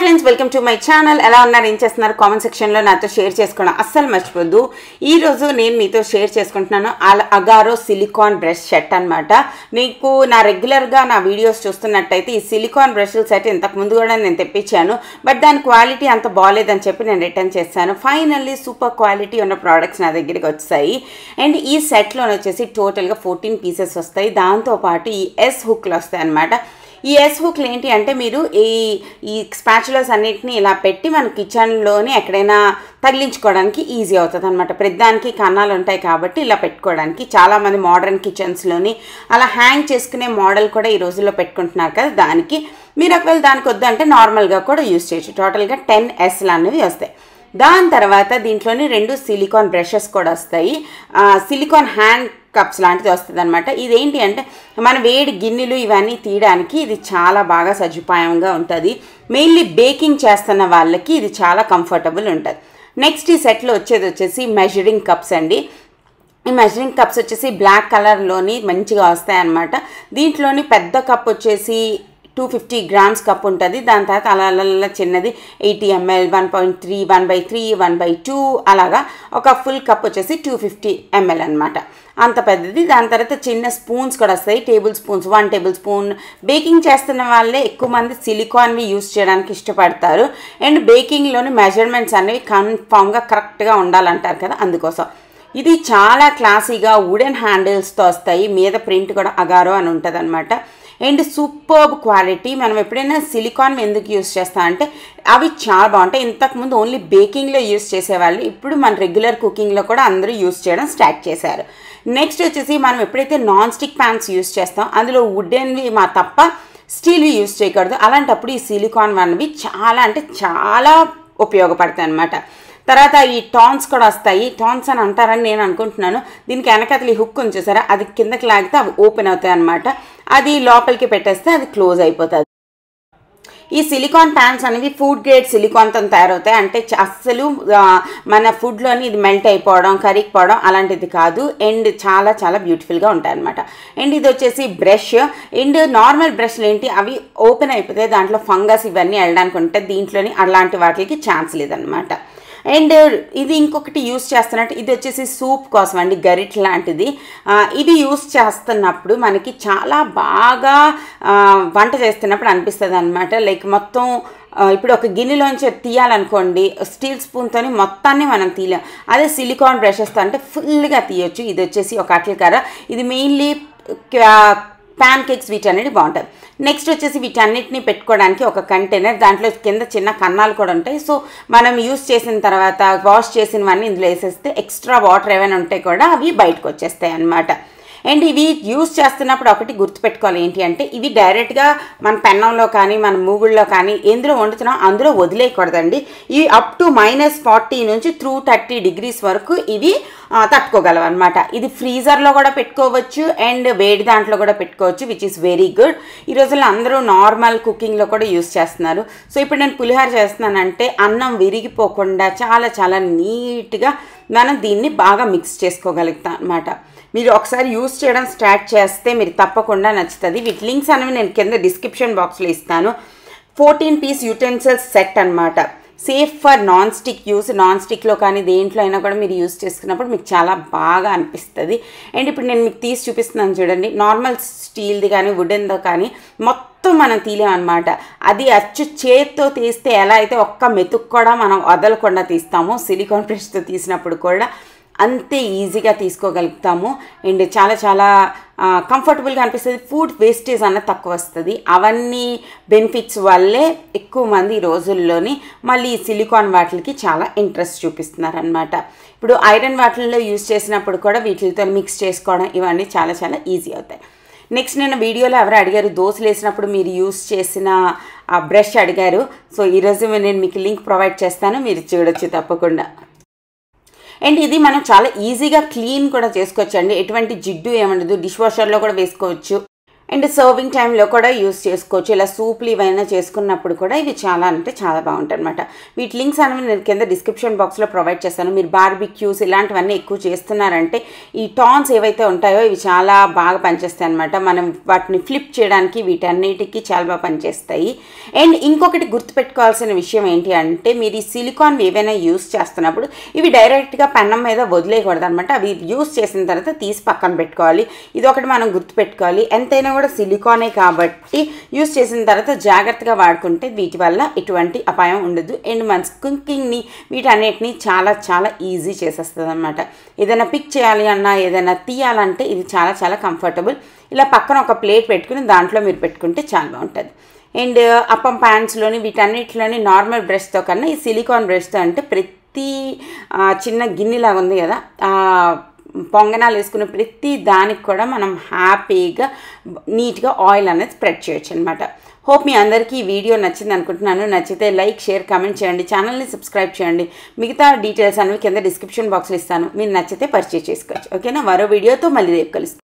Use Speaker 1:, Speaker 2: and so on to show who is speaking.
Speaker 1: Friends welcome to my channel. ఎలా ఉన్నారు, ఏం చేస్తున్నారు కామెంట్ సెక్షన్లో నాతో షేర్ చేసుకోవడం అస్సలు మర్చిపోద్దు. ఈరోజు నేను మీతో షేర్ చేసుకుంటున్నాను అగారో సిలికాన్ బ్రష్ సెట్ అనమాట. నీకు నా రెగ్యులర్గా నా వీడియోస్ చూస్తున్నట్టయితే ఈ సిలికాన్ బ్రష్ సెట్ ఇంతకు ముందు కూడా నేను తెప్పించాను, బట్ దాని క్వాలిటీ అంత బాగాలేదని చెప్పి నేను రిటర్న్ చేశాను. ఫైనల్లీ సూపర్ క్వాలిటీ ఉన్న ప్రోడక్ట్స్ నా దగ్గరికి వచ్చాయి. అండ్ ఈ సెట్లో వచ్చేసి టోటల్గా 14 పీసెస్ వస్తాయి. దాంతోపాటు ఈ ఎస్ హుక్లు వస్తాయి అనమాట. ఈ ఎస్ హుక్లు ఏంటి అంటే మీరు ఈ స్పాచులాస్ అన్నిటిని ఇలా పెట్టి మన కిచెన్లోని ఎక్కడైనా తగిలించుకోవడానికి ఈజీ అవుతుంది అనమాట. ప్రతిదానికి కన్నాలు ఉంటాయి కాబట్టి ఇలా పెట్టుకోవడానికి చాలామంది మోడర్న్ కిచెన్స్లోని అలా హ్యాంగ్ చేసుకునే మోడల్ కూడా ఈ రోజుల్లో పెట్టుకుంటున్నారు కదా. దానికి మీరు ఒకవేళ దానికి వద్దంటే నార్మల్గా కూడా యూజ్ చేయొచ్చు. టోటల్గా 10 ఎస్లు అనేవి వస్తాయి. దాని తర్వాత దీంట్లోని 2 సిలికాన్ బ్రషెస్ కూడా వస్తాయి. సిలికాన్ హ్యాండ్ కప్స్ లాంటిది వస్తుంది అనమాట. ఇదేంటి అంటే మన వేడి గిన్నెలు ఇవన్నీ తీయడానికి ఇది చాలా బాగా సదుపాయంగా ఉంటుంది. మెయిన్లీ బేకింగ్ చేస్తున్న వాళ్ళకి ఇది చాలా కంఫర్టబుల్ ఉంటుంది. నెక్స్ట్ ఈ సెట్లో వచ్చేసి మెజరింగ్ కప్స్ అండి. ఈ మెజరింగ్ కప్స్ వచ్చేసి బ్లాక్ కలర్లోని మంచిగా వస్తాయి అన్నమాట. దీంట్లోని పెద్ద కప్ వచ్చేసి 250 గ్రామ్స్ కప్ ఉంటుంది. దాని తర్వాత అలా చిన్నది 80 ml, 1.3, 1/3, 1/2 అలాగా ఒక ఫుల్ కప్ వచ్చేసి 250 ml అనమాట. అంత పెద్దది. దాని తర్వాత చిన్న స్పూన్స్ కూడా వస్తాయి, table spoons, 1 table spoon. Baking చేస్తున్న వాళ్ళే ఎక్కువ మంది సిలికాన్వి యూజ్ చేయడానికి ఇష్టపడతారు. అండ్ బేకింగ్లోని మెజర్మెంట్స్ అనేవి కన్ఫామ్గా కరెక్ట్గా ఉండాలంటారు కదా, అందుకోసం. ఇది చాలా క్లాసీగా వుడెన్ హ్యాండిల్స్తో వస్తాయి. మీద ప్రింట్ కూడా అగారో అని ఉంటుంది అనమాట. And superb quality. మనం ఎప్పుడైనా సిలికాన్ ఎందుకు యూస్ చేస్తాం అంటే అవి చాలా బాగుంటాయి. ఇంతకుముందు ఓన్లీ బేకింగ్లో యూస్ చేసేవాళ్ళు, ఇప్పుడు మన రెగ్యులర్ కుకింగ్లో కూడా అందరూ యూస్ చేయడం స్టార్ట్ చేశారు. నెక్స్ట్ వచ్చేసి మనం ఎప్పుడైతే నాన్ స్టిక్ ప్యాన్స్ యూస్ చేస్తాం అందులో వుడెన్వి తప్ప స్టీల్వి యూస్ చేయకూడదు. అలాంటప్పుడు ఈ సిలికాన్ వన్వి చాలా అంటే చాలా ఉపయోగపడతాయి అన్నమాట. తర్వాత ఈ టాన్స్ కూడా వస్తాయి. టాన్స్ అని అంటారని నేను అనుకుంటున్నాను. దీనికి వెనకతలు ఈ హుక్ ఉంది చూసారా, అది కిందకి లాగితే అవి ఓపెన్ అవుతాయి అన్నమాట. అది లోపలికి పెట్టేస్తే అది క్లోజ్ అయిపోతుంది. ఈ సిలికాన్ ప్యాన్స్ అనేవి ఫుడ్ గ్రేడ్ సిలికాన్తో తయారవుతాయి. అంటే అస్సలు మన ఫుడ్లోని ఇది మెల్ట్ అయిపోవడం, కరిగిపోవడం అలాంటిది కాదు. అండ్ చాలా చాలా బ్యూటిఫుల్గా ఉంటాయి అనమాట. అండ్ ఇది వచ్చేసి బ్రష్. అండ్ నార్మల్ బ్రష్లు ఏంటి అవి ఓపెన్ అయిపోతాయి, దాంట్లో ఫంగస్ ఇవన్నీ వెళ్ళడానికి ఉంటాయి. దీంట్లోని అలాంటి వాటికి ఛాన్స్ లేదనమాట. అండ్ ఇది ఇంకొకటి యూస్ చేస్తున్నట్టు ఇది వచ్చేసి సూప్ కోసం అండి, గరిట్ లాంటిది. ఇది యూస్ చేస్తున్నప్పుడు మనకి చాలా బాగా వంట చేస్తున్నప్పుడు అనిపిస్తుంది అనమాట. లైక్ మొత్తం ఇప్పుడు ఒక గిన్నెలోంచి తీయాలనుకోండి, స్టీల్ స్పూన్తో మొత్తాన్ని మనం తీయలేం. అదే సిలికాన్ బ్రషెస్తో అంటే ఫుల్గా తీయొచ్చు. ఇది వచ్చేసి ఒక అట్లకర్ర. ఇది మెయిన్లీ ప్యాన్ కేక్స్ వీటన్నిటి బాగుంటుంది. నెక్స్ట్ వచ్చేసి వీటన్నిటిని పెట్టుకోవడానికి ఒక కంటైనర్, దాంట్లో కింద చిన్న కన్నాలు కూడా ఉంటాయి. సో మనం యూస్ చేసిన తర్వాత వాష్ చేసినవన్నీ ఇందులో వేసేస్తే ఎక్స్ట్రా వాటర్ ఏమైనా ఉంటే కూడా అవి బయటకు వచ్చేస్తాయి అన్నమాట. అండ్ ఇవి యూస్ చేస్తున్నప్పుడు ఒకటి గుర్తుపెట్టుకోవాలి ఏంటి అంటే ఇవి డైరెక్ట్గా మన పెన్నంలో కానీ మన మూగుల్లో కానీ ఎందులో వండుతున్నాం అందులో వదిలేయకూడదండి. ఇవి అప్ టు -40 నుంచి 30 degrees వరకు ఇవి తట్టుకోగలవు అనమాట. ఇది ఫ్రీజర్లో కూడా పెట్టుకోవచ్చు అండ్ వేడి దాంట్లో కూడా పెట్టుకోవచ్చు, విచ్ ఈస్ వెరీ గుడ్. ఈ రోజుల్లో అందరూ నార్మల్ కుకింగ్లో కూడా యూస్ చేస్తున్నారు. సో ఇప్పుడు నేను పులిహోర చేస్తున్నానంటే అన్నం విరిగిపోకుండా చాలా చాలా నీట్గా మనం దీన్ని బాగా మిక్స్ చేసుకోగలుగుతాం అనమాట. మీరు ఒకసారి యూస్ చేయడం స్టార్ట్ చేస్తే మీరు తప్పకుండా నచ్చుతుంది. వీటి లింక్స్ అనేవి నేను కింద డిస్క్రిప్షన్ బాక్స్లో ఇస్తాను. 14 పీస్ యూటెన్సిల్స్ సెట్ అనమాట. Safe for non stick use. Non స్టిక్లో కానీ దేంట్లో అయినా కూడా మీరు యూస్ చేసుకున్నప్పుడు మీకు చాలా బాగా అనిపిస్తుంది. అండ్ ఇప్పుడు నేను మీకు తీసి చూపిస్తున్నాను చూడండి. నార్మల్ స్టీల్ది కానీ వుడెన్దో కానీ మొత్తం మనం తీలేమన్నమాట. అది అచ్చు చేత్తో తీస్తే ఎలా అయితే ఒక్క మెతుకు కూడా మనం వదలకుండా తీస్తామో, సిలికాన్ బ్రష్తో తీసినప్పుడు కూడా అంతే ఈజీగా తీసుకోగలుగుతాము. అండ్ చాలా చాలా కంఫర్టబుల్గా అనిపిస్తుంది. ఫుడ్ వేస్టేజ్ అన్నది తక్కువ వస్తుంది. అవన్నీ బెనిఫిట్స్ వల్లే ఎక్కువ మంది ఈ రోజుల్లోని మళ్ళీ సిలికాన్ వాటికి చాలా ఇంట్రెస్ట్ చూపిస్తున్నారనమాట. ఇప్పుడు ఐరన్ వాటిల్లో యూజ్ చేసినప్పుడు కూడా వీటితో మిక్స్ చేసుకోవడం ఇవన్నీ చాలా చాలా ఈజీ అవుతాయి. నెక్స్ట్ నేను వీడియోలో ఎవరు అడిగారు దోశలు వేసినప్పుడు మీరు యూస్ చేసిన బ్రష్ అడిగారు. సో ఈరోజు నేను మీకు లింక్ ప్రొవైడ్ చేస్తాను, మీరు చూడొచ్చు తప్పకుండా. అండ్ ఇది మనం చాలా ఈజీగా క్లీన్ కూడా చేసుకోవచ్చు అండి. ఎటువంటి జిడ్డు ఏముండదు. డిష్ వాషర్లో కూడా వేసుకోవచ్చు. అండ్ సర్వింగ్ టైంలో కూడా యూస్ చేసుకోవచ్చు. ఇలా సూప్లు ఇవైనా చేసుకున్నప్పుడు కూడా ఇవి చాలా అంటే చాలా బాగుంటాయి అనమాట. వీటి లింక్స్ అనేవి నేను కింద డిస్క్రిప్షన్ బాక్స్లో ప్రొవైడ్ చేస్తాను. మీరు బార్బిక్యూస్ ఇలాంటివన్నీ ఎక్కువ చేస్తున్నారంటే ఈ టాన్స్ ఏవైతే ఉంటాయో ఇవి చాలా బాగా పనిచేస్తాయి అనమాట. మనం వాటిని ఫ్లిప్ చేయడానికి వీటన్నిటికీ చాలా బాగా పనిచేస్తాయి. అండ్ ఇంకొకటి గుర్తుపెట్టుకోవాల్సిన విషయం ఏంటి అంటే మీరు ఈ సిలికాన్ ఏవైనా యూస్ చేస్తున్నప్పుడు ఇవి డైరెక్ట్గా పెన్నం మీద వదిలేయకూడదు అనమాట. అవి యూస్ చేసిన తర్వాత తీసి పక్కన పెట్టుకోవాలి. ఇది ఒకటి మనం గుర్తుపెట్టుకోవాలి. ఎంతైనా కూడా సిలికానే కాబట్టి యూస్ చేసిన తర్వాత జాగ్రత్తగా వాడుకుంటే వీటి వల్ల ఎటువంటి అపాయం ఉండదు. అండ్ మన కుకింగ్ని వీటన్నిటిని చాలా చాలా ఈజీ చేసేస్తుంది అనమాట. ఏదైనా పిక్ చేయాలి అన్నా ఏదైనా తీయాలంటే ఇది చాలా చాలా కంఫర్టబుల్. ఇలా పక్కన ఒక ప్లేట్ పెట్టుకుని దాంట్లో మీరు పెట్టుకుంటే చాలా బాగుంటుంది. అండ్ అప్పం ప్యాన్స్లోని వీటన్నిటిలోని నార్మల్ బ్రష్తో కన్నా ఈ సిలికాన్ బ్రష్తో అంటే ప్రతి చిన్న గిన్నెలాగా ఉంది కదా పొంగనాలు వేసుకునే ప్రతి దానికి కూడా మనం హ్యాపీగా నీట్గా ఆయిల్ అనేది స్ప్రెడ్ చేయొచ్చు అనమాట. హోప్ మీ అందరికీ ఈ వీడియో నచ్చింది అనుకుంటున్నాను. నచ్చితే లైక్ షేర్ కామెంట్ చేయండి, ఛానల్ని సబ్స్క్రైబ్ చేయండి. మిగతా డీటెయిల్స్ అనేవి కింద డిస్క్రిప్షన్ బాక్స్లో ఇస్తాను. మీరు నచ్చితే పర్చేస్ చేసుకోవచ్చు. ఓకేనా? మరో వీడియోతో మళ్ళీ రేపు కలుస్తాను.